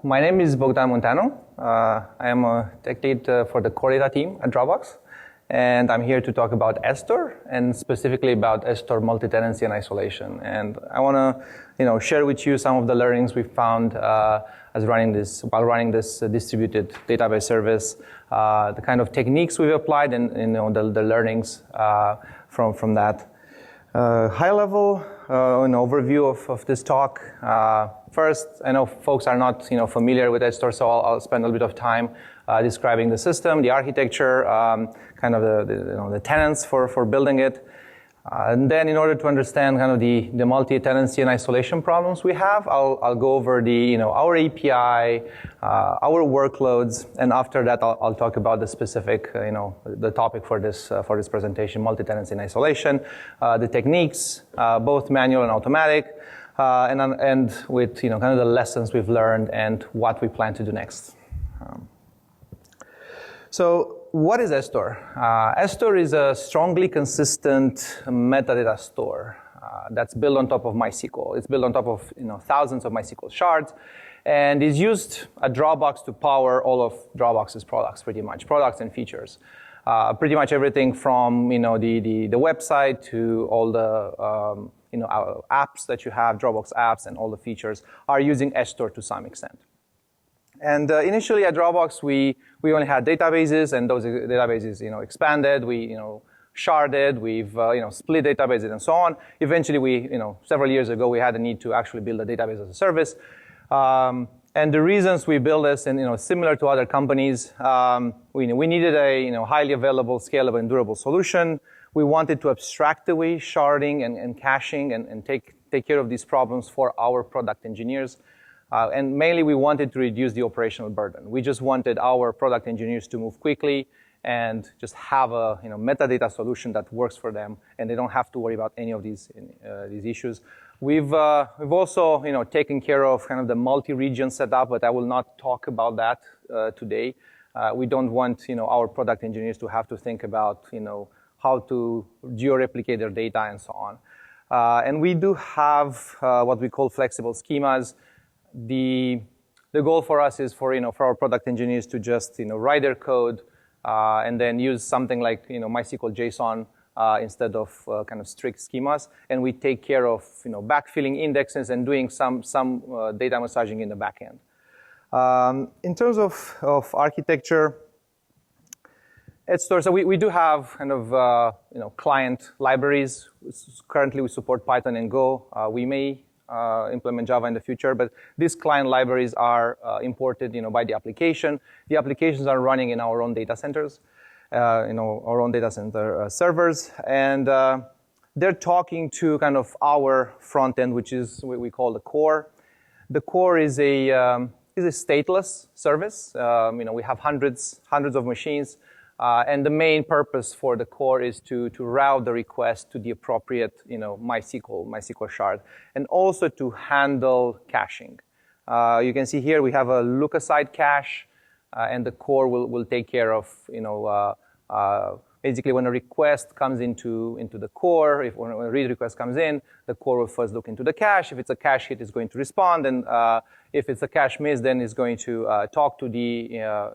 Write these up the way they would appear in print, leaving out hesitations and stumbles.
My name is Bogdan Munteanu. I am a tech lead for the core data team at Dropbox. And I'm here to talk about Edgestore, and specifically about Edgestore Multi-tenancy and isolation. And I want to, share with you some of the learnings we found while running this distributed database service, the kind of techniques we've applied, and the learnings from that. High level, an overview of this talk. First, I know folks are not familiar with Edgestore, so I'll spend a little bit of time describing the system, the architecture, kind of the tenants for building it. And then in order to understand kind of the multi-tenancy and isolation problems we have, I'll go over our API, our workloads, and after that I'll talk about the specific, the topic for this presentation, multi-tenancy and isolation, the techniques, both manual and automatic, and with kind of the lessons we've learned and what we plan to do next. So what is Edgestore? Edgestore is a strongly consistent metadata store that's built on top of MySQL. It's built on top of thousands of MySQL shards, and is used at Dropbox to power all of Dropbox's products, pretty much, products and features. Pretty much everything from the website to all the apps that you have, Dropbox apps, and all the features are using Edgestore to some extent. And initially at Dropbox, we only had databases, and those databases, expanded. We, sharded. We've, split databases and so on. Eventually, several years ago, we had a need to actually build a database as a service. And the reasons we built this, and similar to other companies, we needed a highly available, scalable, and durable solution. We wanted to abstract away sharding and caching and take care of these problems for our product engineers. And mainly, we wanted to reduce the operational burden. We just wanted our product engineers to move quickly and just have a metadata solution that works for them, and they don't have to worry about any of these issues. We've also taken care of kind of the multi-region setup, but I will not talk about that today. We don't want our product engineers to have to think about how to geo-replicate their data and so on. And we do have what we call flexible schemas. The goal for us is for our product engineers to just write their code and then use something like MySQL JSON instead of kind of strict schemas, and we take care of backfilling indexes and doing some data massaging in the back end. In terms of architecture, Edgestore, so we do have kind of client libraries. Currently, we support Python and Go. We may implement Java in the future, but these client libraries are imported, by the application. The applications are running in our own data centers, our own data center servers, and they're talking to kind of our front end, which is what we call the core. The core is a stateless service. We have hundreds of machines. And the main purpose for the core is to route the request to the appropriate, MySQL shard, and also to handle caching. You can see here we have a look-aside cache, and the core will take care of, basically when a request comes into the core, when a read request comes in, the core will first look into the cache. If it's a cache hit, it's going to respond, and if it's a cache miss, then it's going to talk to the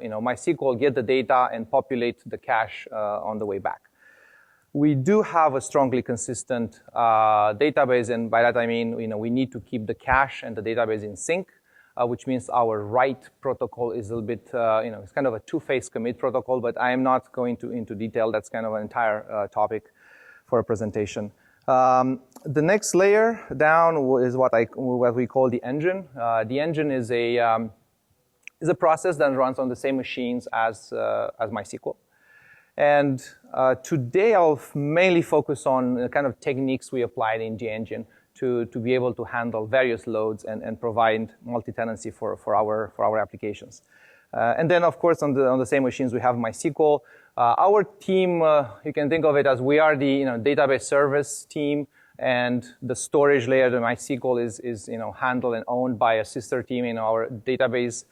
MySQL, get the data, and populate the cache on the way back. We do have a strongly consistent database, and by that I mean we need to keep the cache and the database in sync, which means our write protocol is a little bit it's kind of a two-phase commit protocol, but I am not going into detail. That's kind of an entire topic for a presentation. The next layer down is what we call the engine. The engine is a process that runs on the same machines as MySQL. And today I'll mainly focus on the kind of techniques we applied in the engine to be able to handle various loads and provide multi-tenancy for our applications. And then, of course, on the same machines we have MySQL. Our team, you can think of it as we are the database service team, and the storage layer, the MySQL, is handled and owned by a sister team in our database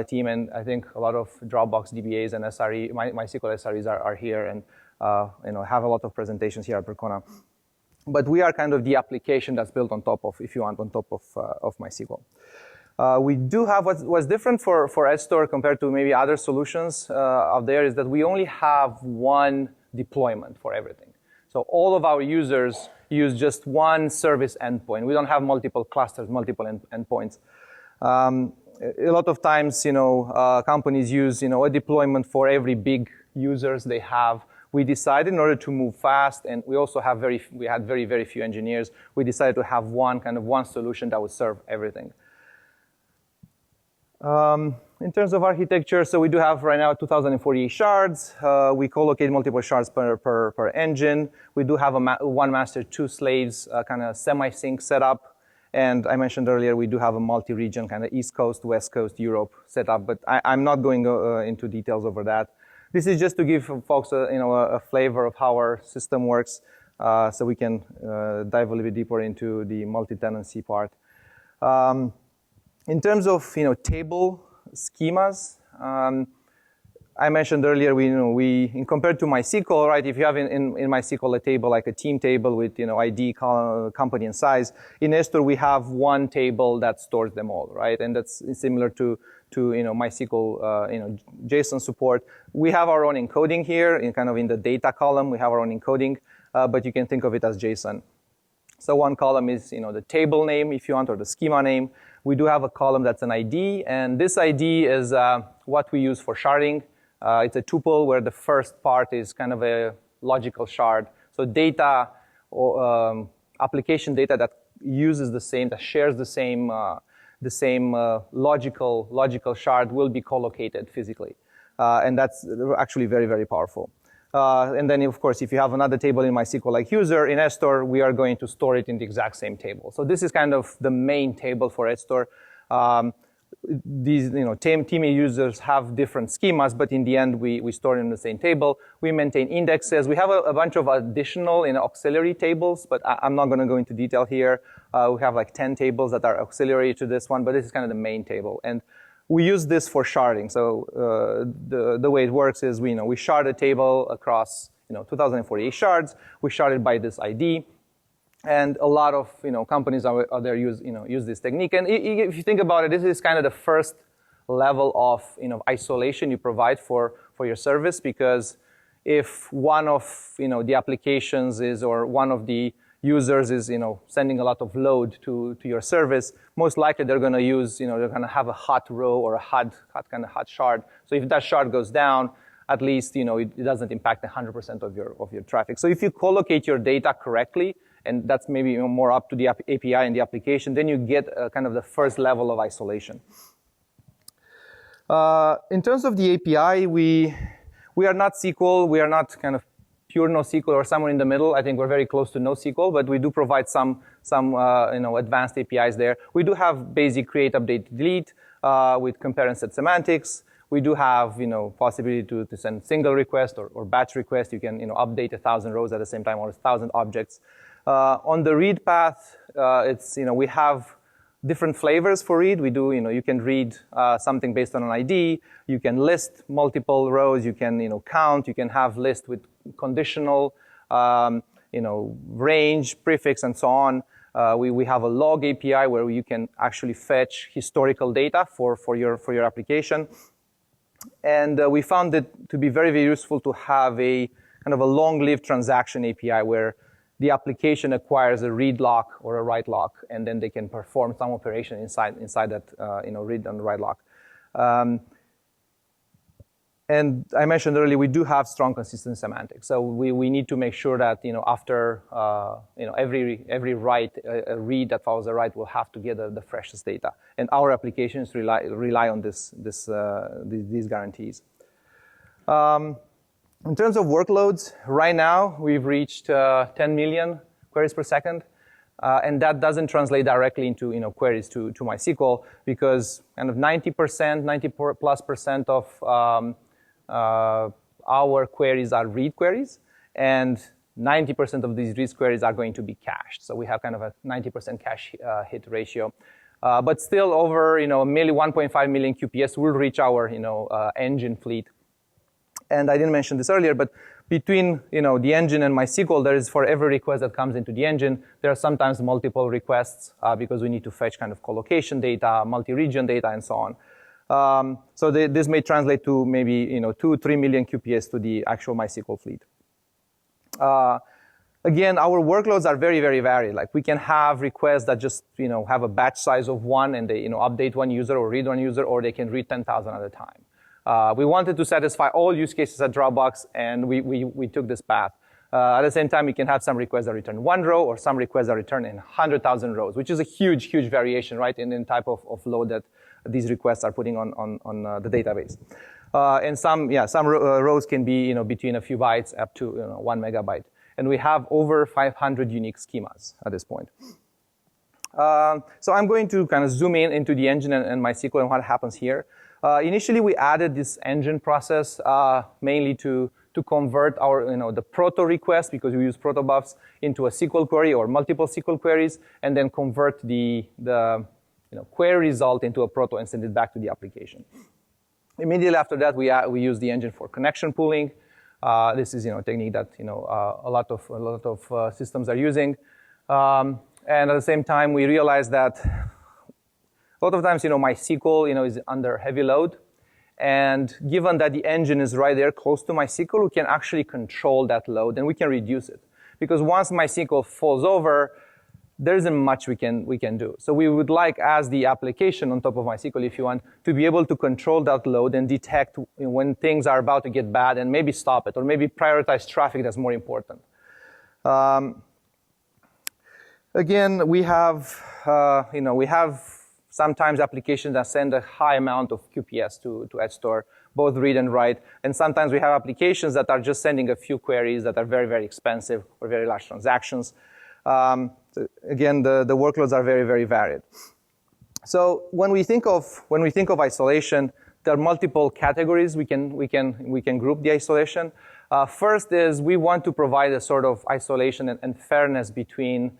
team. And I think a lot of Dropbox DBAs and SRE, MySQL SREs are here and have a lot of presentations here at Percona. But we are kind of the application that's built on top of, if you want, on top of MySQL. We do have what's different for Edgestore compared to maybe other solutions out there is that we only have one deployment for everything. So all of our users use just one service endpoint. We don't have multiple clusters, multiple endpoints. A lot of times, companies use, a deployment for every big users they have. We decided in order to move fast, and we also have we had very, very few engineers, we decided to have one solution that would serve everything. In terms of architecture, so we do have right now 2,048 shards. We co-locate multiple shards per engine. We do have one master, two slaves, kind of semi-sync setup. And I mentioned earlier, we do have a multi-region, kind of East Coast, West Coast, Europe setup, but I'm not going into details over that. This is just to give folks a flavor of how our system works, so we can dive a little bit deeper into the multi-tenancy part. In terms of table schemas, I mentioned earlier we compared to MySQL, right? If you have in MySQL a table like a team table with ID, company, and size, in Edgestore we have one table that stores them all, right? And that's similar to MySQL JSON support. We have our own encoding here in the data column. We have our own encoding, but you can think of it as JSON. So one column is the table name, if you want, or the schema name. We do have a column that's an ID, and this ID is what we use for sharding. It's a tuple where the first part is kind of a logical shard. So data or application data that uses that shares the same logical shard will be co-located physically, and that's actually very, very powerful. And then, of course, if you have another table in MySQL like user, in Edgestore, we are going to store it in the exact same table. So this is kind of the main table for Edgestore. These, team users have different schemas, but in the end, we store it in the same table. We maintain indexes. We have a bunch of additional auxiliary tables, but I'm not going to go into detail here. We have like 10 tables that are auxiliary to this one, but this is kind of the main table. And we use this for sharding. So the way it works is we shard a table across 2,048 shards. We shard it by this ID, and a lot of companies out there use this technique. And if you think about it, this is kind of the first level of isolation you provide for your service, because if one of the applications or one of the users is sending a lot of load to your service, most likely they're going to use they're going to have a hot row or a hot shard. So if that shard goes down, at least it doesn't impact 100% of your traffic. So if you co-locate your data correctly, and that's maybe more up to the API and the application, then you get kind of the first level of isolation. In terms of the API, we are not SQL. We are not kind of pure NoSQL or somewhere in the middle. I think we're very close to NoSQL, but we do provide some advanced APIs there. We do have basic create, update, delete with compare and set semantics. We do have possibility to send single request or batch request. You can update 1,000 rows at the same time or 1,000 objects. On the read path, it's we have different flavors for read. We do you can read something based on an ID. You can list multiple rows. You can count. You can have list with conditional, range, prefix, and so on. We have a log API where you can actually fetch historical data for your application. And we found it to be very, very useful to have a kind of a long-lived transaction API where the application acquires a read lock or a write lock, and then they can perform some operation inside that read and write lock. And I mentioned earlier, we do have strong consistent semantics. So we need to make sure that after every write, a read that follows a write will have to get the freshest data. And our applications rely on these guarantees. In terms of workloads, right now we've reached 10 million queries per second. And that doesn't translate directly into queries to MySQL, because kind of 90% of our queries are read queries, and 90% of these read queries are going to be cached. So we have kind of a 90% cache hit ratio. But still over 1.5 million QPS will reach our engine fleet. And I didn't mention this earlier, but between the engine and MySQL, there is, for every request that comes into the engine, there are sometimes multiple requests because we need to fetch kind of collocation data, multi-region data, and so on. So this may translate to maybe 2-3 million QPS to the actual MySQL fleet. Again, our workloads are very, very varied. Like we can have requests that just have a batch size of 1 and they update one user or read one user, or they can read 10,000 at a time. We wanted to satisfy all use cases at Dropbox, and we took this path. At the same time, we can have some requests that return 1 row, or some requests that return in 100,000 rows, which is a huge, huge variation, right, in the type of load that these requests are putting on the database. And some rows can be between a few bytes up to 1 megabyte. And we have over 500 unique schemas at this point. So I'm going to kind of zoom into the engine and MySQL and what happens here. Initially, we added this engine process mainly to convert our the proto request, because we use protobufs, into a SQL query or multiple SQL queries, and then convert the query result into a proto and send it back to the application. Immediately after that, we use the engine for connection pooling. This is a technique that a lot of systems are using, and at the same time we realize that a lot of times MySQL is under heavy load, and given that the engine is right there close to MySQL, we can actually control that load and we can reduce it, because once MySQL falls over, there isn't much we can do. So we would like, as the application on top of MySQL, if you want, to be able to control that load and detect when things are about to get bad and maybe stop it, or maybe prioritize traffic that's more important. Again, we have sometimes applications that send a high amount of QPS to Edgestore, both read and write. And sometimes we have applications that are just sending a few queries that are very, very expensive or very large transactions. So again, the workloads are very, very varied. So when we think of isolation, there are multiple categories we can group the isolation. First is we want to provide a sort of isolation and fairness between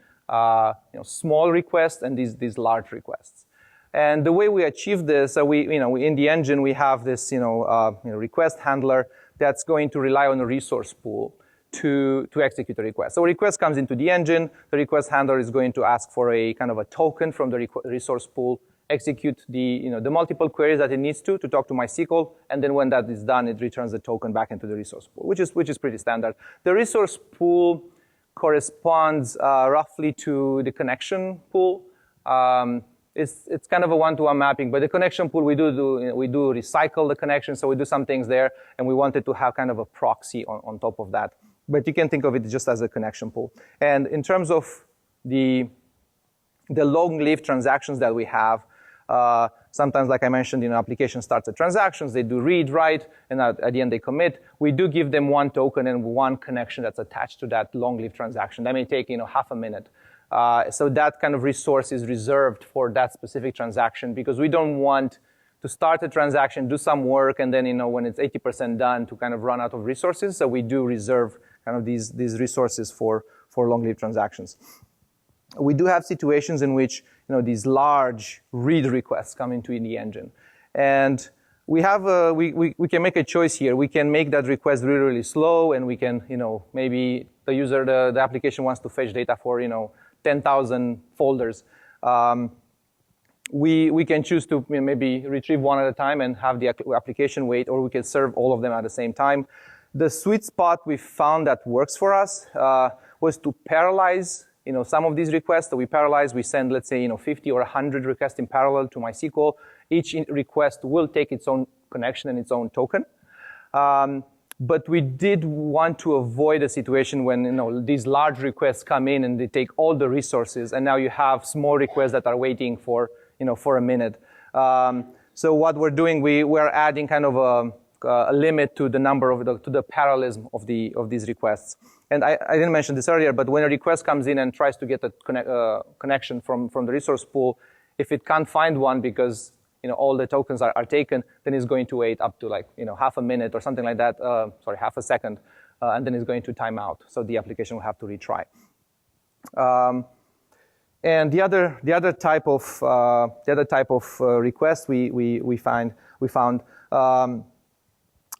small requests and these large requests. And the way we achieve this, in the engine we have this request handler that's going to rely on a resource pool to execute a request. So a request comes into the engine, the request handler is going to ask for a kind of a token from the resource pool, execute the multiple queries that it needs to talk to MySQL, and then when that is done, it returns the token back into the resource pool, which is pretty standard. The resource pool corresponds roughly to the connection pool. It's kind of a one-to-one mapping, but the connection pool, we do recycle the connection, so we do some things there, and we wanted to have kind of a proxy on top of that. But you can think of it just as a connection pool. And in terms of the long-lived transactions that we have, sometimes, like I mentioned, application starts the transactions, they do read, write, and at the end they commit. We do give them one token and one connection that's attached to that long-lived transaction. That may take half a minute. So that kind of resource is reserved for that specific transaction, because we don't want to start a transaction, do some work, and then when it's 80% done, to kind of run out of resources. So we do reserve kind of these resources for long-lived transactions. We do have situations in which these large read requests come into the engine, and we have we can make a choice here. We can make that request really, really slow, and we can maybe the application wants to fetch data for 10,000 folders. We can choose to maybe retrieve one at a time and have the application wait, or we can serve all of them at the same time. The sweet spot we found that works for us was to parallelize some of these requests. So we send, let's say, 50 or 100 requests in parallel to MySQL. Each request will take its own connection and its own token. But we did want to avoid a situation when these large requests come in and they take all the resources, and now you have small requests that are waiting for a minute. So what we're doing, we're adding kind of a limit to the number of to the parallelism of these requests. And I didn't mention this earlier, but when a request comes in and tries to get a connection from the resource pool, if it can't find one because all the tokens are taken, then it's going to wait up to half a minute or something like that, half a second, and then it's going to time out. So the application will have to retry. And the other type of request we found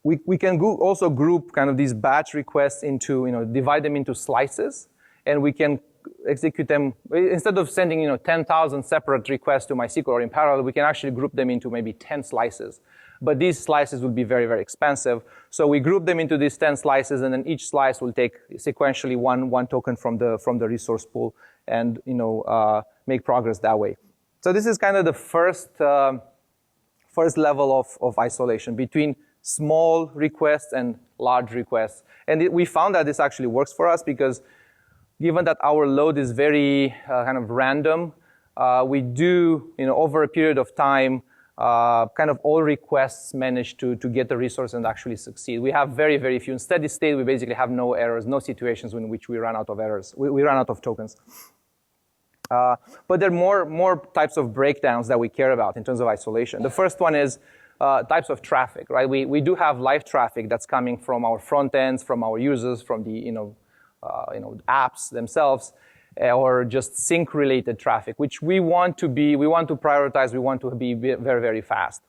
we can also group kind of these batch requests into, divide them into slices, and we can execute them, instead of sending, 10,000 separate requests to MySQL or in parallel, we can actually group them into maybe 10 slices. But these slices will be very, very expensive. So we group them into these 10 slices, and then each slice will take sequentially one token from the resource pool and, make progress that way. So this is kind of the first level of isolation between small requests and large requests. And we found that this actually works for us because given that our load is very kind of random, we do, over a period of time, kind of all requests manage to get the resource and actually succeed. We have very, very few. In steady state, we basically have no errors, no situations in which we run out of errors. We run out of tokens. But there are more types of breakdowns that we care about in terms of isolation. The first one is types of traffic, right? We do have live traffic that's coming from our front ends, from our users, from the, apps themselves, or just sync-related traffic, which we want to prioritize, we want to be very, very fast.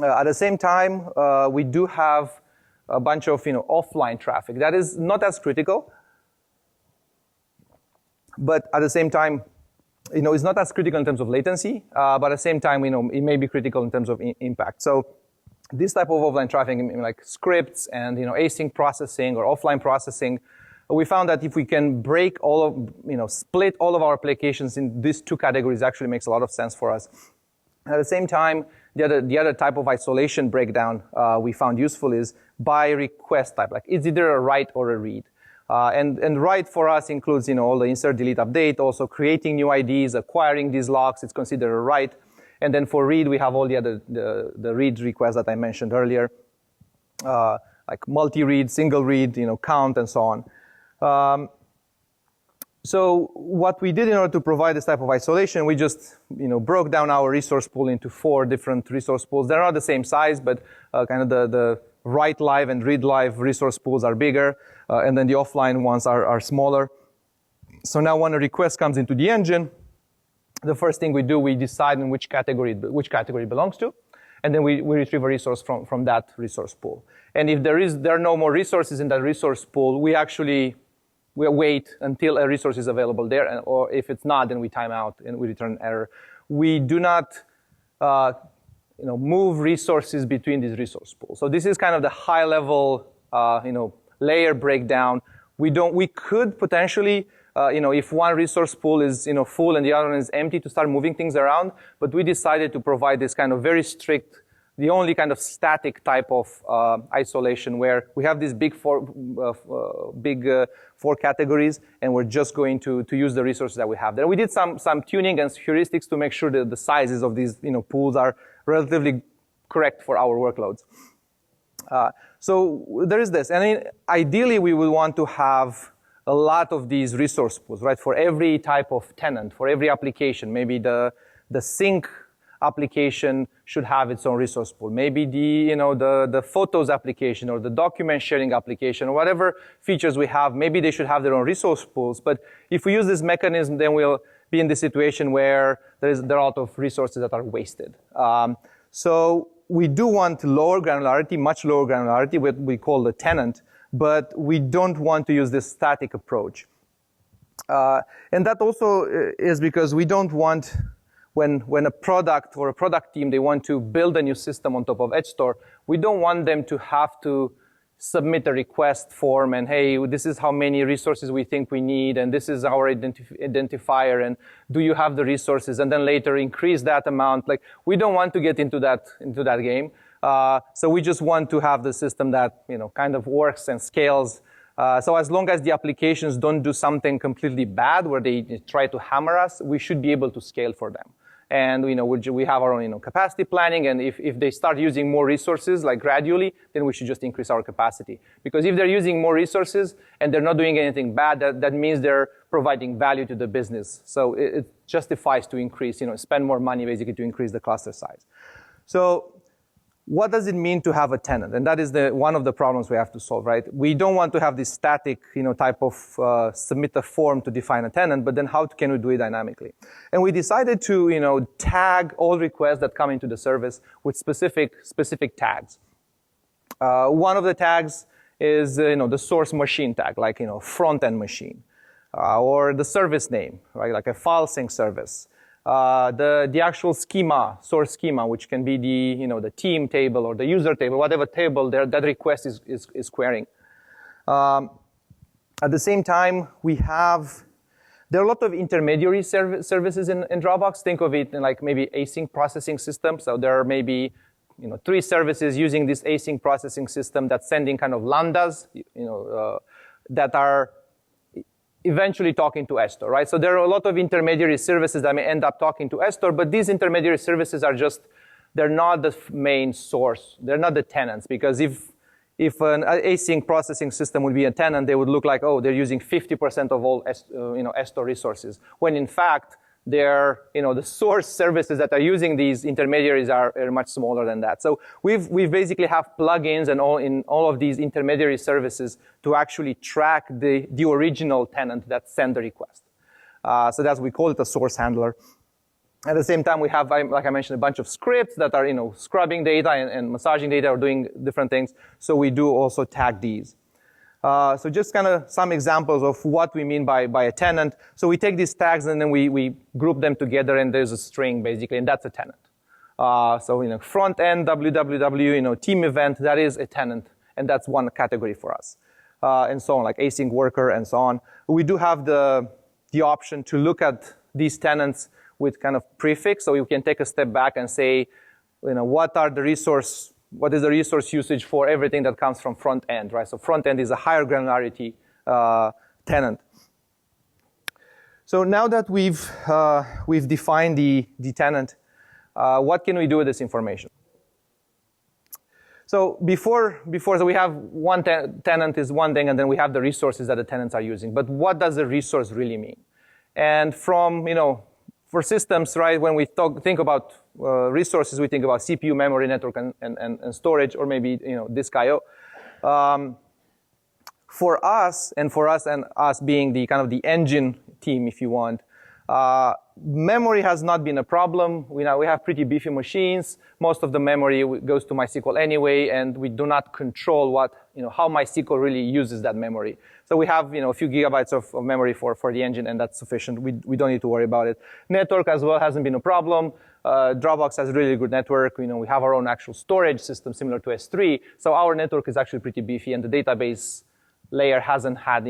At the same time, we do have a bunch of, offline traffic. That is not as critical, but at the same time, it's not as critical in terms of latency, but at the same time, it may be critical in terms of impact. So this type of offline traffic, like scripts and, async processing or offline processing, we found that if we can split all of our applications in these two categories, actually makes a lot of sense for us. At the same time, the other type of isolation breakdown we found useful is by request type, like it's either a write or a read. And write for us includes, all the insert, delete, update, also creating new IDs, acquiring these locks, it's considered a write. And then for read, we have all the other, the read requests that I mentioned earlier, like multi-read, single read, count, and so on. So what we did in order to provide this type of isolation, we just, broke down our resource pool into 4 different resource pools. They're not the same size, but kind of the write live and read live resource pools are bigger, and then the offline ones are smaller. So now when a request comes into the engine, the first thing we do, we decide in which category it belongs to, and then we retrieve a resource from that resource pool. And if there are no more resources in that resource pool, we wait until a resource is available there, or if it's not, then we time out and we return error. We do not move resources between these resource pools. So this is kind of the high level layer breakdown. We could potentially if one resource pool is full and the other one is empty, to start moving things around, but we decided to provide this kind of very strict, the only kind of static type of isolation where we have these big four categories, and we're just going to use the resources that we have there. We did some tuning and heuristics to make sure that the sizes of these pools are relatively correct for our workloads. So there is this, and ideally we would want to have a lot of these resource pools, right? For every type of tenant, for every application, maybe the sync application should have its own resource pool. Maybe the photos application or the document sharing application or whatever features we have, maybe they should have their own resource pools. But if we use this mechanism, then we'll be in the situation where there are a lot of resources that are wasted. So we do want lower granularity, much lower granularity, what we call the tenant, but we don't want to use this static approach. And that also is because we don't want, when a product or a product team, they want to build a new system on top of Edgestore, we don't want them to have to submit a request form and, hey, this is how many resources we think we need, and this is our identifier, and do you have the resources, and then later increase that amount. Like, we don't want to get into that game. So we just want to have the system that, kind of works and scales. So as long as the applications don't do something completely bad where they try to hammer us, we should be able to scale for them. And we have our own capacity planning, and if they start using more resources, like gradually, then we should just increase our capacity. Because if they're using more resources and they're not doing anything bad, that means they're providing value to the business. So it justifies to increase, spend more money basically to increase the cluster size. So what does it mean to have a tenant? And that is one of the problems we have to solve, right? We don't want to have this static, type of submit a form to define a tenant, but then how can we do it dynamically? And we decided to, tag all requests that come into the service with specific tags. One of the tags is the source machine tag, like front-end machine, or the service name, right, like a file sync service. The actual schema, source schema, which can be the team table or the user table, whatever table that request is querying. At the same time, there are a lot of intermediary services in Dropbox. Think of it in like maybe async processing system. So there are maybe 3 services using this async processing system that's sending kind of lambdas, that are eventually talking to Edgestore, right? So there are a lot of intermediary services that may end up talking to Edgestore, but these intermediary services they're not the main source. They're not the tenants, because if an async processing system would be a tenant, they would look like, oh, they're using 50% of all Edgestore resources, when in fact, the source services that are using these intermediaries are much smaller than that. So we basically have plugins and all of these intermediary services to actually track the original tenant that sent the request. So we call it a source handler. At the same time, we have, like I mentioned, a bunch of scripts that are scrubbing data and massaging data or doing different things. So we do also tag these. So just kind of some examples of what we mean by a tenant. So we take these tags and then we group them together, and there's a string basically, and that's a tenant. So front end www team event, that is a tenant, and that's one category for us, and so on, like async worker and so on. We do have the option to look at these tenants with kind of prefix, so you can take a step back and say, what is the resource usage for everything that comes from front end, right? So front end is a higher granularity tenant. So now that we've defined the tenant, what can we do with this information? So so we have one tenant is one thing, and then we have the resources that the tenants are using. But what does a resource really mean? And for systems, right, when we think about resources, we think about CPU, memory, network, and storage, or maybe disk I/O. For us and us being the kind of the engine team, if you want, memory has not been a problem. We have pretty beefy machines. Most of the memory goes to MySQL anyway, and we do not control how MySQL really uses that memory. So we have a few gigabytes of memory for the engine, and that's sufficient. We don't need to worry about it. Network as well hasn't been a problem. Dropbox has a really good network. We have our own actual storage system similar to S3. So our network is actually pretty beefy, and the database layer hasn't had,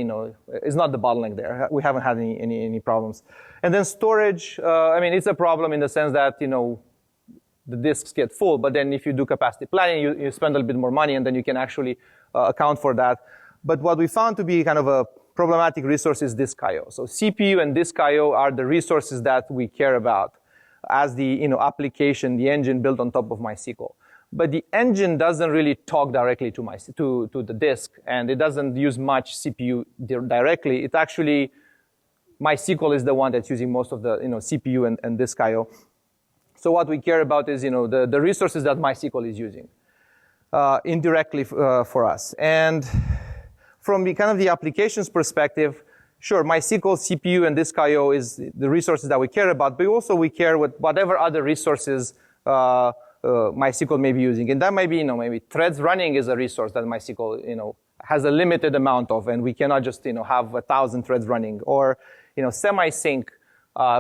is not the bottleneck there. We haven't had any problems. And then storage, it's a problem in the sense that, the disks get full, but then if you do capacity planning, you spend a little bit more money, and then you can actually account for that. But what we found to be kind of a problematic resource is disk I/O. So CPU and disk I/O are the resources that we care about as the application, the engine built on top of MySQL. But the engine doesn't really talk directly to the disk, and it doesn't use much CPU directly. It actually, MySQL is the one that's using most of the CPU and disk I/O. So what we care about is the resources that MySQL is using indirectly for us. And from the kind of the applications perspective, sure, MySQL, CPU, and disk I/O is the resources that we care about, but also we care with whatever other resources MySQL may be using. And that might be, maybe threads running is a resource that MySQL, has a limited amount of, and we cannot just, have 1,000 threads running. Or, semi-sync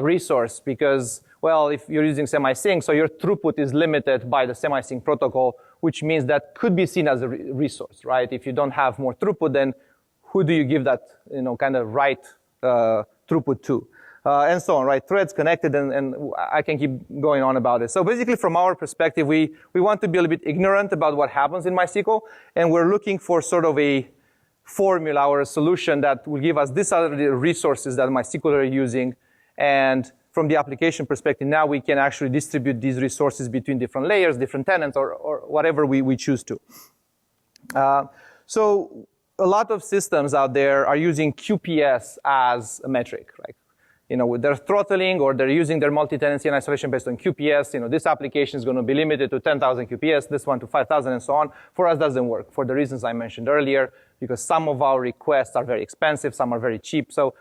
resource, because, well, if you're using semi-sync, so your throughput is limited by the semi-sync protocol, which means that could be seen as a resource, right? If you don't have more throughput, then who do you give that, kind of write throughput to? And so on, right? Threads connected, and I can keep going on about it. So basically, from our perspective, we want to be a little bit ignorant about what happens in MySQL, and we're looking for sort of a formula or a solution that will give us these other resources that MySQL are using. And from the application perspective, now we can actually distribute these resources between different layers, different tenants, or whatever we choose to. So a lot of systems out there are using QPS as a metric, right? They're throttling, or they're using their multi-tenancy and isolation based on QPS. This application is going to be limited to 10,000 QPS, this one to 5,000, and so on. For us, doesn't work for the reasons I mentioned earlier, because some of our requests are very expensive, some are very cheap. So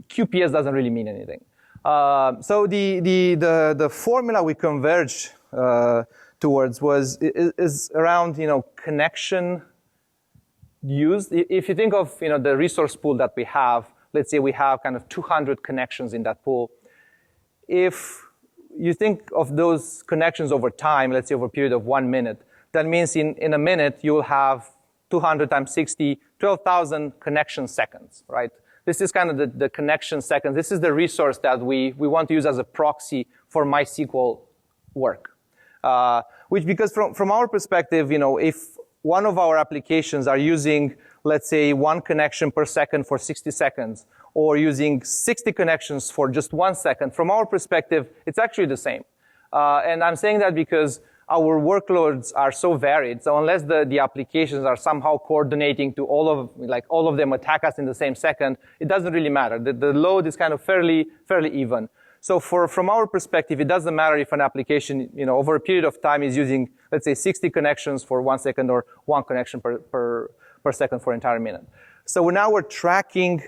QPS doesn't really mean anything. So the formula we converge to towards is around connection used. If you think of the resource pool that we have, let's say we have kind of 200 connections in that pool. If you think of those connections over time, let's say over a period of 1 minute, that means in a minute you'll have 200 times 60, 12,000 connection seconds, right? This is kind of the connection seconds. This is the resource that we want to use as a proxy for MySQL work. Which, because from our perspective, if one of our applications are using, let's say, 1 connection per second for 60 seconds, or using 60 connections for just 1 second, from our perspective, it's actually the same. And I'm saying that because our workloads are so varied, so unless the applications are somehow coordinating to all of them attack us in the same second, it doesn't really matter. The load is kind of fairly even. So from our perspective, it doesn't matter if an application, over a period of time is using, let's say, 60 connections for 1 second or 1 connection per second for an entire minute. So now we're tracking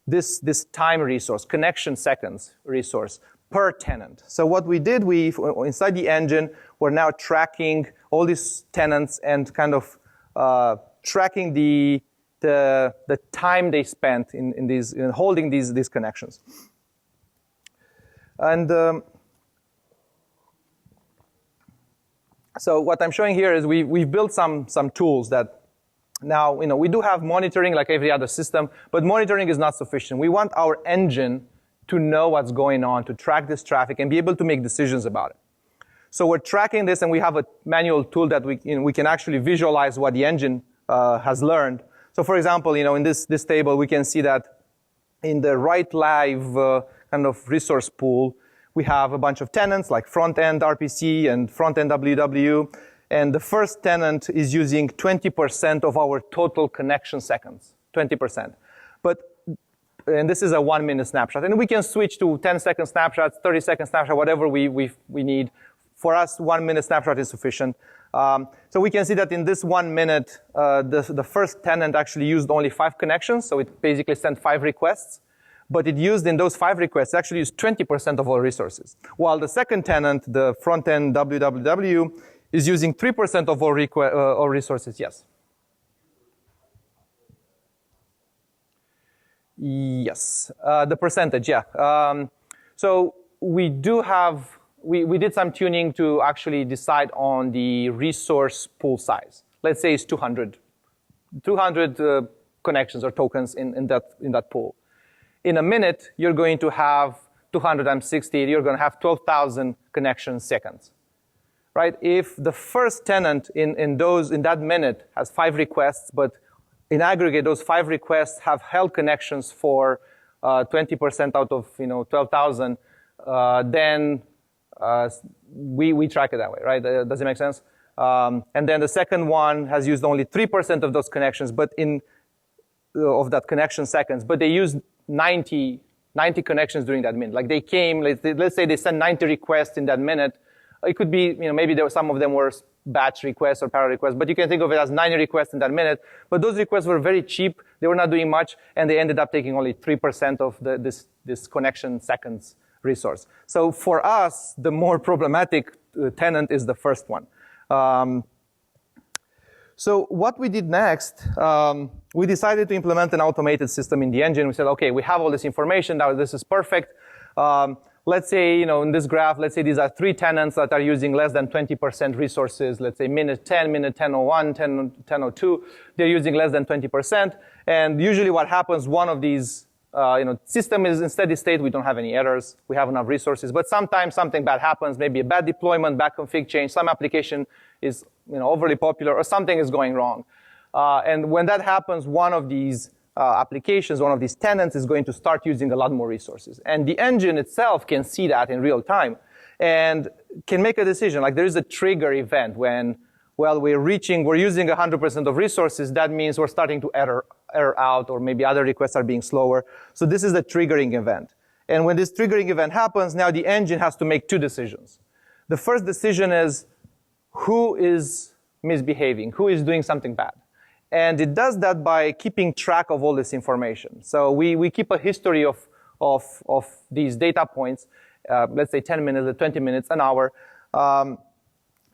this time resource, connection seconds resource per tenant. So what we did, inside the engine, we're now tracking all these tenants and kind of tracking the time they spent in holding these connections. And so what I'm showing here is we've built some tools that now, we do have monitoring like every other system, but monitoring is not sufficient. We want our engine to know what's going on, to track this traffic and be able to make decisions about it. So we're tracking this, and we have a manual tool that we can actually visualize what the engine has learned. So for example, in this table, we can see that in the right live kind of resource pool, we have a bunch of tenants like front-end RPC and front-end WW. And the first tenant is using 20% of our total connection seconds, 20%. And this is a 1 minute snapshot. And we can switch to 10-second snapshots, 30-second snapshot, whatever we need. For us, 1 minute snapshot is sufficient. So we can see that in this 1 minute, the first tenant actually used only 5 connections. So it basically sent 5 requests. But it used, in those 5 requests, actually used 20% of all resources. While the second tenant, the front-end WWW, is using 3% of all resources. Yes? Yes, the percentage, yeah. So we do have, we did some tuning to actually decide on the resource pool size. Let's say it's 200 connections or tokens in that pool. In a minute, you're going to have 260, you're going to have 12,000 connection seconds. Right? If the first tenant in that minute has 5 requests, but in aggregate, those 5 requests have held connections for 20% out of 12,000, then we track it that way, right? Does it make sense? And then the second one has used only 3% of those connections, but of that connection seconds, but they used 90 connections during that minute. Like they came, let's say they sent 90 requests in that minute. It could be, maybe some of them were batch requests or parallel requests, but you can think of it as 90 requests in that minute. But those requests were very cheap. They were not doing much, and they ended up taking only 3% of this connection seconds resource. So for us, the more problematic tenant is the first one. So what we did next, we decided to implement an automated system in the engine. We said, okay, we have all this information. Now this is perfect. Let's say, in this graph, let's say these are 3 tenants that are using less than 20% resources. Let's say minute 10, minute 10:01, 10:02. They're using less than 20%. And usually what happens, one of these, system is in steady state. We don't have any errors. We have enough resources. But sometimes something bad happens, maybe a bad deployment, bad config change. Some application is overly popular or something is going wrong. And when that happens, one of these applications, one of these tenants is going to start using a lot more resources. And the engine itself can see that in real time and can make a decision. Like there is a trigger event when, well, we're using 100% of resources. That means we're starting to error out, or maybe other requests are being slower. So this is the triggering event. And when this triggering event happens, now the engine has to make 2 decisions. The first decision is who is misbehaving, who is doing something bad. And it does that by keeping track of all this information. So we keep a history of these data points, let's say 10 minutes, 20 minutes, an hour.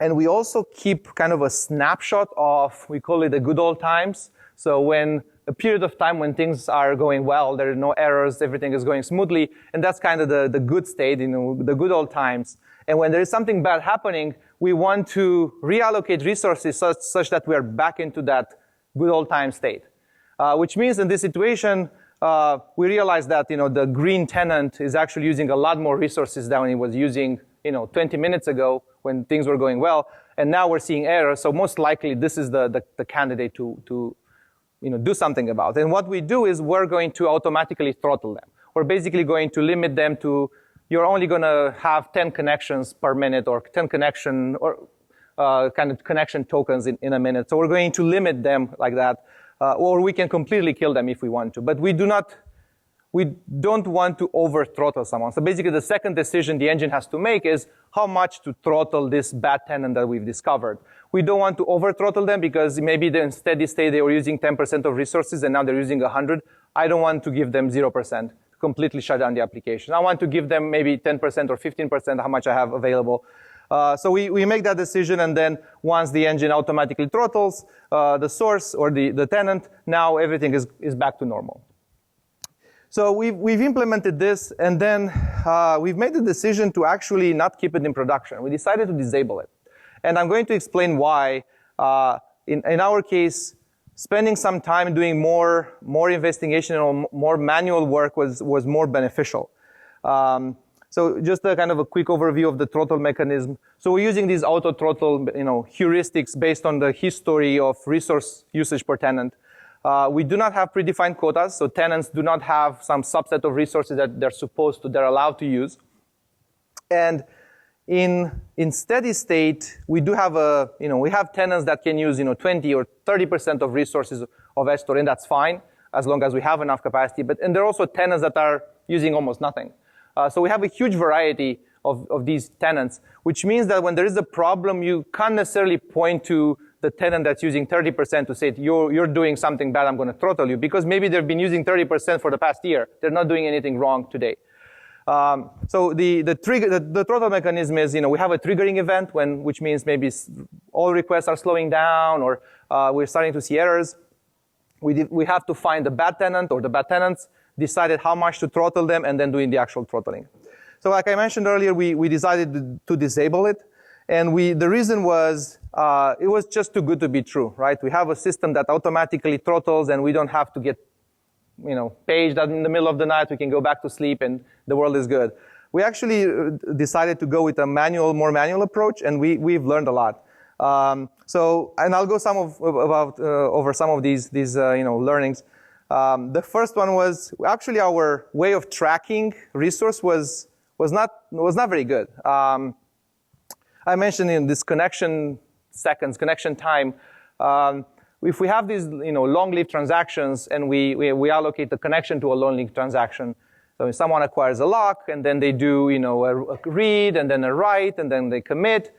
And we also keep kind of a snapshot of, we call it the good old times. So when a period of time when things are going well, there are no errors, everything is going smoothly, and that's kind of the good state, the good old times. And when there is something bad happening, we want to reallocate resources such that we are back into that good old time state. Which means in this situation, we realize that the green tenant is actually using a lot more resources than he was using 20 minutes ago when things were going well, and now we're seeing errors. So most likely this is the candidate to do something about. And what we do is we're going to automatically throttle them. We're basically going to limit them to, you're only going to have 10 connections per minute, or 10 connection or kind of connection tokens in a minute. So we're going to limit them like that, or we can completely kill them if we want to. But we don't want to over throttle someone. So basically the second decision the engine has to make is how much to throttle this bad tenant that we've discovered. We don't want to over throttle them because maybe in steady state they were using 10% of resources and now they're using 100. I don't want to give them 0%, completely shut down the application. I want to give them maybe 10% or 15% how much I have available. So we make that decision, and then once the engine automatically throttles the source or the tenant, now everything is back to normal. So we've implemented this, and then we've made the decision to actually not keep it in production. We decided to disable it. And I'm going to explain why. In our case, spending some time doing more investigation or more manual work was more beneficial. So just a kind of a quick overview of the throttle mechanism. So we're using these auto throttle heuristics based on the history of resource usage per tenant. We do not have predefined quotas, so tenants do not have some subset of resources that they're allowed to use. And in steady state, we do have we have tenants that can use 20 or 30% of resources of Edgestore, and that's fine as long as we have enough capacity. And there are also tenants that are using almost nothing. So we have a huge variety of these tenants, which means that when there is a problem, you can't necessarily point to the tenant that's using 30% to say, you're doing something bad, I'm going to throttle you, because maybe they've been using 30% for the past year. They're not doing anything wrong today. So the throttle mechanism is, we have a triggering event which means maybe all requests are slowing down, or we're starting to see errors. We have to find the bad tenant or the bad tenants, decided how much to throttle them, and then doing the actual throttling. So like I mentioned earlier, we decided to disable it. And the reason was, it was just too good to be true, right? We have a system that automatically throttles, and we don't have to get, paged in the middle of the night. We can go back to sleep, and the world is good. We actually decided to go with a more manual approach, and we've learned a lot. And I'll go over some of these learnings. The first one was actually our way of tracking resource was not very good. I mentioned in this connection time. If we have these long-lived transactions and we allocate the connection to a long-lived transaction, so if someone acquires a lock and then they do a read and then a write and then they commit,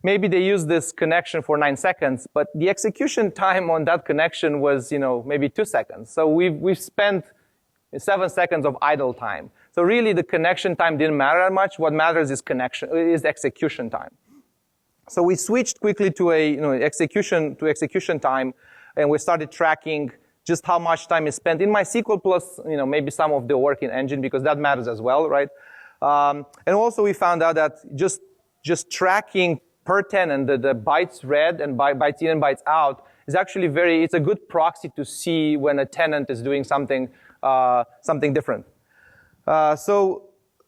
maybe they use this connection for 9 seconds, but the execution time on that connection was maybe 2 seconds. So we've spent 7 seconds of idle time. So really the connection time didn't matter that much. What matters is execution time. So we switched quickly to execution time, and we started tracking just how much time is spent in MySQL plus maybe some of the work in engine, because that matters as well, right? And also we found out that just tracking per tenant the bytes read and bytes in and bytes out is actually it's a good proxy to see when a tenant is doing something different. So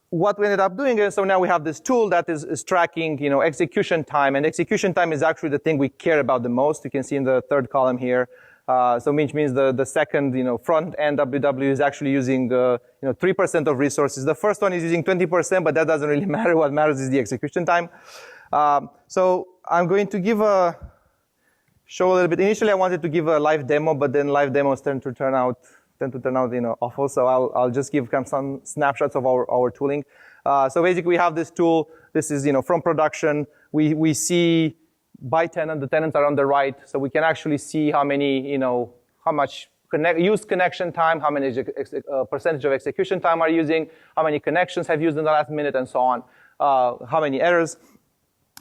what we ended up doing is, so now we have this tool that is tracking, execution time, and execution time is actually the thing we care about the most. You can see in the third column here. So which means the second, front end WW is actually using 3% of resources. The first one is using 20%, but that doesn't really matter. What matters is the execution time. So I'm going to show a little bit. Initially, I wanted to give a live demo, but then live demos tend to turn out awful. So I'll just give some snapshots of our tooling. So basically, we have this tool. This is from production. We see by tenant. The tenants are on the right, so we can actually see how many how much used connection time, how many percentage of execution time are using, how many connections have used in the last minute, and so on. How many errors.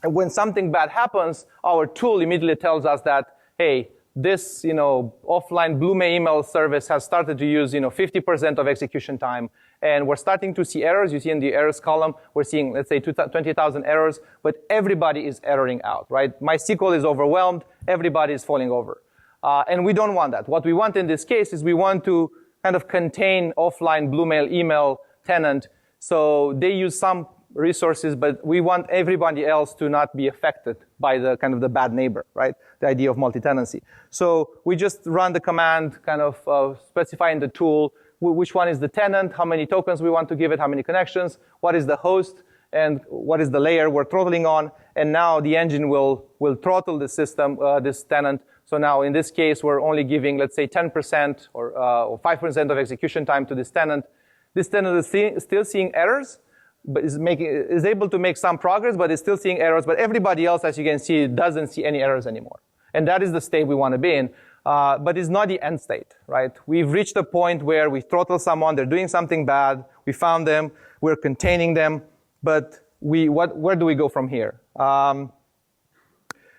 And when something bad happens, our tool immediately tells us that, hey, this offline Blue May email service has started to use 50% of execution time, and we're starting to see errors. You see in the errors column, we're seeing, let's say, 20,000 errors, but everybody is erroring out, right? MySQL is overwhelmed. Everybody is falling over. And we don't want that. What we want in this case is we want to kind of contain offline Blue Mail email tenant, so they use some resources, but we want everybody else to not be affected by the kind of the bad neighbor, right? The idea of multi-tenancy. So we just run the command, kind of specifying the tool, which one is the tenant, how many tokens we want to give it, how many connections, what is the host, and what is the layer we're throttling on. And now the engine will throttle the system, this tenant. So now in this case, we're only giving, let's say, 10% or 5% of execution time to this tenant. This tenant is still seeing errors, but is able to make some progress, but is still seeing errors. But everybody else, as you can see, doesn't see any errors anymore. And that is the state we want to be in. But it's not the end state, right? We've reached a point where we throttle someone, they're doing something bad, we found them, we're containing them, but where do we go from here?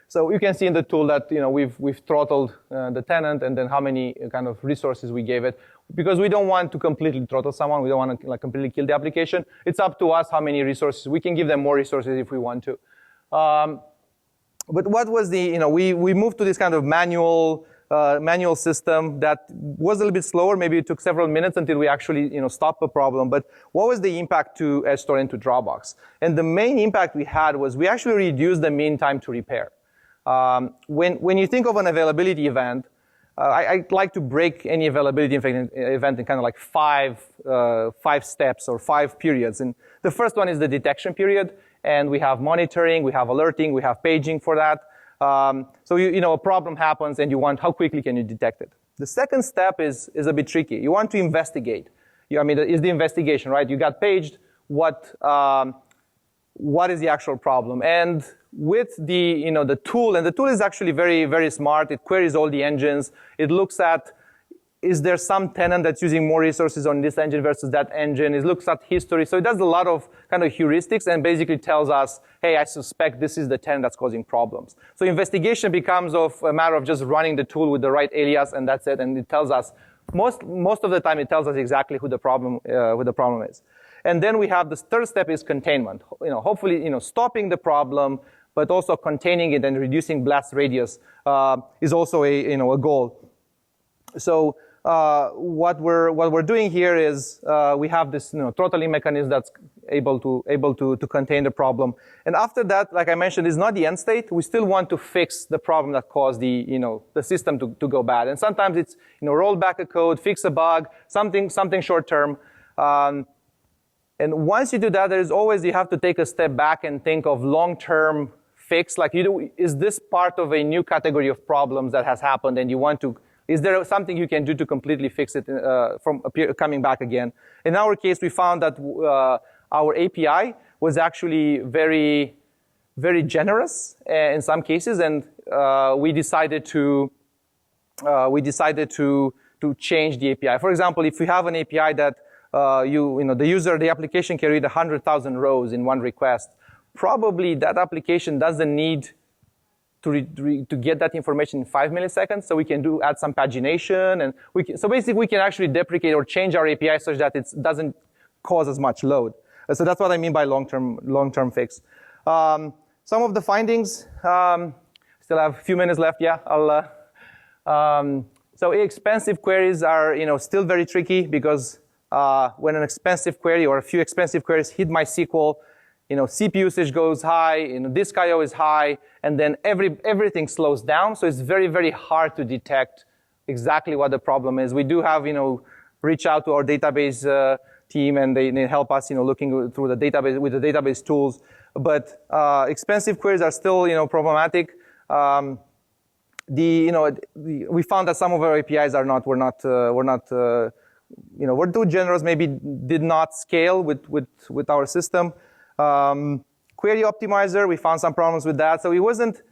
So you can see in the tool that we've throttled the tenant, and then how many kind of resources we gave it. Because we don't want to completely throttle someone, we don't want to completely kill the application. It's up to us how many resources. We can give them more resources if we want to. But what was we moved to this kind of manual system that was a little bit slower. Maybe it took several minutes until we actually stopped the problem. But what was the impact to Edgestore and to Dropbox? And the main impact we had was we actually reduced the mean time to repair. When you think of an availability event, I like to break any availability event in kind of like five steps or 5 periods. And the first one is the detection period. And we have monitoring, we have alerting, we have paging for that. So a problem happens and you want how quickly can you detect it. The second step is a bit tricky. You want to investigate. Is the investigation, right? You got paged. What is the actual problem? And with the tool, and the tool is actually very, very smart. It queries all the engines. It looks at, is there some tenant that's using more resources on this engine versus that engine? It looks at history. So it does a lot of kind of heuristics and basically tells us, hey, I suspect this is the tenant that's causing problems. So investigation becomes a matter of just running the tool with the right alias, and that's it. And it tells us, most of the time, it tells us exactly who the problem is. And then we have the third step is containment. Hopefully, stopping the problem, but also containing it and reducing blast radius is also a goal. So what we're doing here is we have this throttling mechanism that's able to contain the problem. And after that, like I mentioned, is not the end state. We still want to fix the problem that caused the system to go bad. And sometimes it's roll back a code, fix a bug, something short term. And once you do that, you have to take a step back and think of long-term fix. Like, is this part of a new category of problems that has happened, and you want to? Is there something you can do to completely fix it from coming back again? In our case, we found that our API was actually very, very generous in some cases, and we decided to change the API. For example, if you have an API that the application can read 100,000 rows in one request, probably that application doesn't need to get that information in 5 milliseconds. So we can add some pagination, and so basically we can actually deprecate or change our API such that it doesn't cause as much load. So that's what I mean by long-term fix. Some of the findings, still have a few minutes left. Yeah, so expensive queries are still very tricky because when an expensive query or a few expensive queries hit MySQL, CPU usage goes high, disk I/O is high, and then everything slows down. So it's very, very hard to detect exactly what the problem is. We do have, reach out to our database team, and they help us, looking through the database with the database tools. But expensive queries are still, problematic. We found that some of our APIs were too generous, maybe did not scale with our system. Query optimizer, we found some problems with that. So it wasn't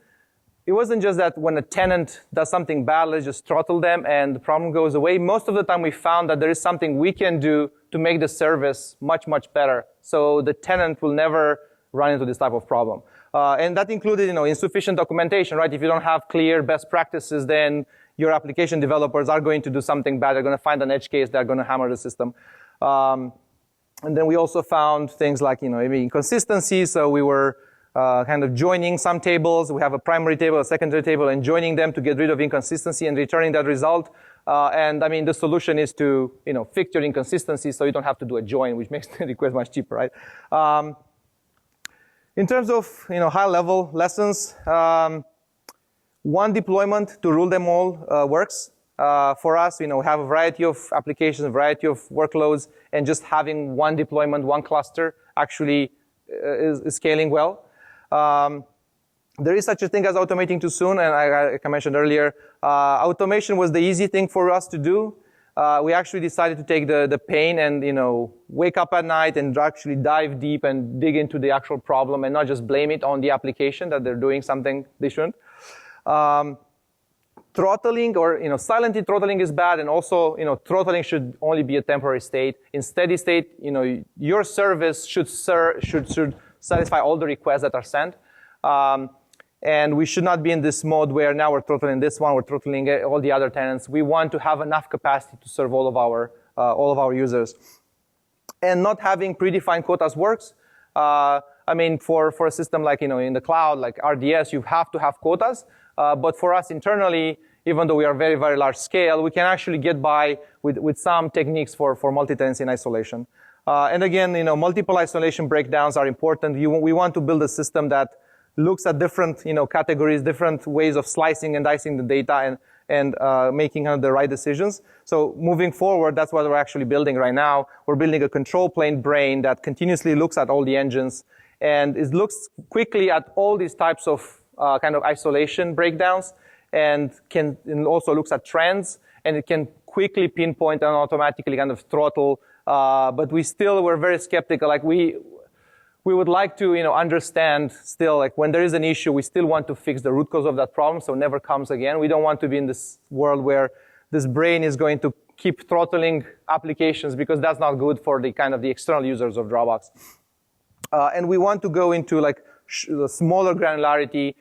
just that when a tenant does something bad, let's just throttle them and the problem goes away. Most of the time we found that there is something we can do to make the service much, much better. So the tenant will never run into this type of problem. And that included, insufficient documentation, right? If you don't have clear best practices, then your application developers are going to do something bad. They're going to find an edge case. They're going to hammer the system. And then we also found things like, maybe inconsistencies. So we were kind of joining some tables. We have a primary table, a secondary table, and joining them to get rid of inconsistency and returning that result. And I mean, the solution is to, fix your inconsistency so you don't have to do a join, which makes the request much cheaper, right? In terms of, high-level lessons, one deployment to rule them all works. For us, we have a variety of applications, a variety of workloads, and just having one deployment, one cluster actually is scaling well. There is such a thing as automating too soon, and like I mentioned earlier, automation was the easy thing for us to do. We actually decided to take the pain and, wake up at night and actually dive deep and dig into the actual problem and not just blame it on the application that they're doing something they shouldn't. Throttling or silently throttling is bad, and also throttling should only be a temporary state. In steady state, your service should satisfy all the requests that are sent, and we should not be in this mode where now we're throttling this one, we're throttling all the other tenants. We want to have enough capacity to serve all of our users, and not having predefined quotas works. I mean, for a system like in the cloud, like RDS, you have to have quotas. But for us internally, even though we are very, very large scale, we can actually get by with some techniques for multi-tenancy and isolation. And again, multiple isolation breakdowns are important. We want to build a system that looks at different, categories, different ways of slicing and dicing the data and making the right decisions. So moving forward, that's what we're actually building right now. We're building a control plane brain that continuously looks at all the engines, and it looks quickly at all these types of kind of isolation breakdowns, and also looks at trends, and it can quickly pinpoint and automatically kind of throttle. But we're very skeptical. Like we would like to understand still, like when there is an issue, we still want to fix the root cause of that problem so it never comes again. We don't want to be in this world where this brain is going to keep throttling applications, because that's not good for the kind of the external users of Dropbox. And we want to go into like smaller granularity.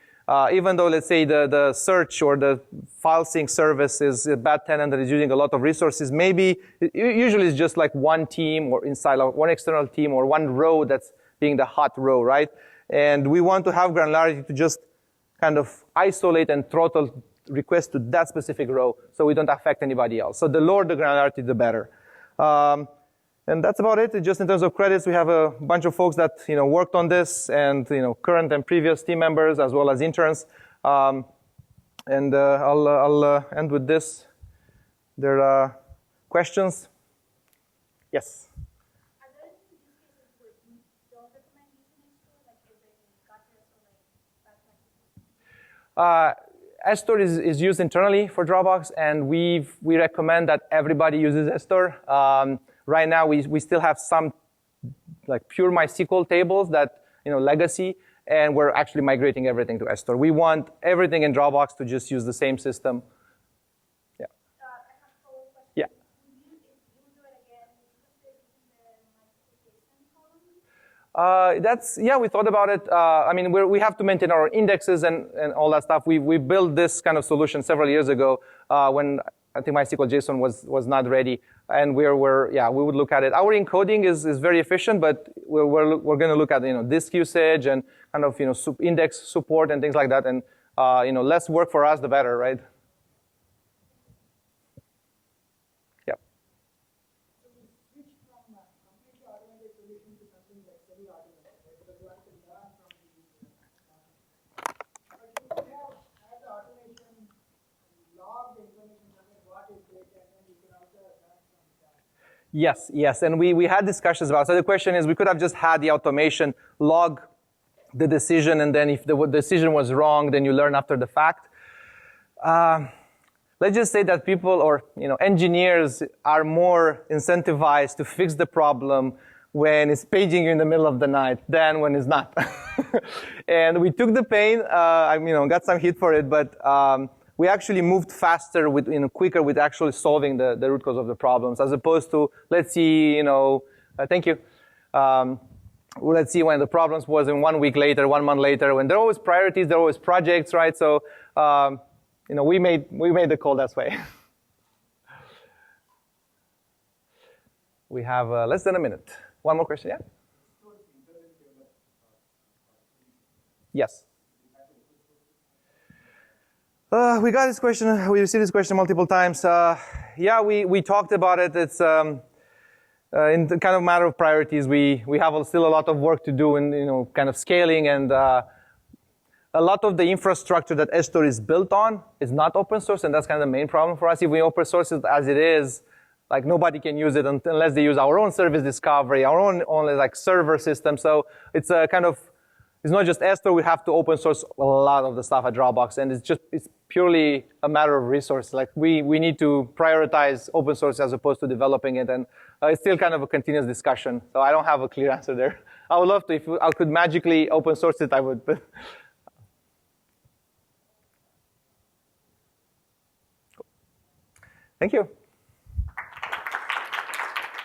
Even though, let's say, the search or the file sync service is a bad tenant that is using a lot of resources, maybe usually it's just like one team or inside of one external team or one row that's being the hot row, right? And we want to have granularity to just kind of isolate and throttle requests to that specific row so we don't affect anybody else. So the lower the granularity, the better. And that's about it. Just in terms of credits, we have a bunch of folks that worked on this, and current and previous team members as well as interns. And I'll end with this. There are questions? Yes. Are there any use cases where you don't recommend using Edgestore, like is there any gotchas or like bad practices? Edgestore is used internally for Dropbox, and we recommend that everybody uses Edgestore. Right now, we still have some like pure MySQL tables that, legacy, and we're actually migrating everything to Edgestore. We want everything in Dropbox to just use the same system. Yeah. I have a follow-up question. Yeah. If you do it again, would you consider using the MySQL column? We thought about it. I mean, we have to maintain our indexes and all that stuff. We built this kind of solution several years ago when I think MySQL JSON was not ready, and we would look at it. Our encoding is very efficient, but we're going to look at disk usage and kind of index support and things like that, and less work for us, the better, right? Yeah. So we switch from a completely automated solution to something like semi-automated, right? Because one can learn from the but you could have had the automation log the information somewhere what is data, and then you can also learn from that. Yes, and we had discussions about it. So the question is, we could have just had the automation log the decision, and then if the decision was wrong, then you learn after the fact. Let's just say that people or engineers are more incentivized to fix the problem when it's paging you in the middle of the night than when it's not. And we took the pain. Got some heat for it, but we actually moved faster quicker with actually solving the root cause of the problems, as opposed to, let's see, thank you. let's see when the problems was in 1 week later, 1 month later, when there are always priorities, there are always projects, right? So, we made the call that way. We have less than a minute. One more question, yeah? Yes. We got this question. We received this question multiple times. Yeah, we talked about it. It's in the kind of matter of priorities. We have still a lot of work to do in kind of scaling, and a lot of the infrastructure that Edgestore is built on is not open source, and that's kind of the main problem for us. If we open source it as it is, like nobody can use it unless they use our own service discovery, our own like server system. So it's a kind of, it's not just Edgestore. We have to open source a lot of the stuff at Dropbox, and it's purely a matter of resource. Like we need to prioritize open source as opposed to developing it, and it's still kind of a continuous discussion. So I don't have a clear answer there. I would love to. If I could magically open source it, I would. Thank you.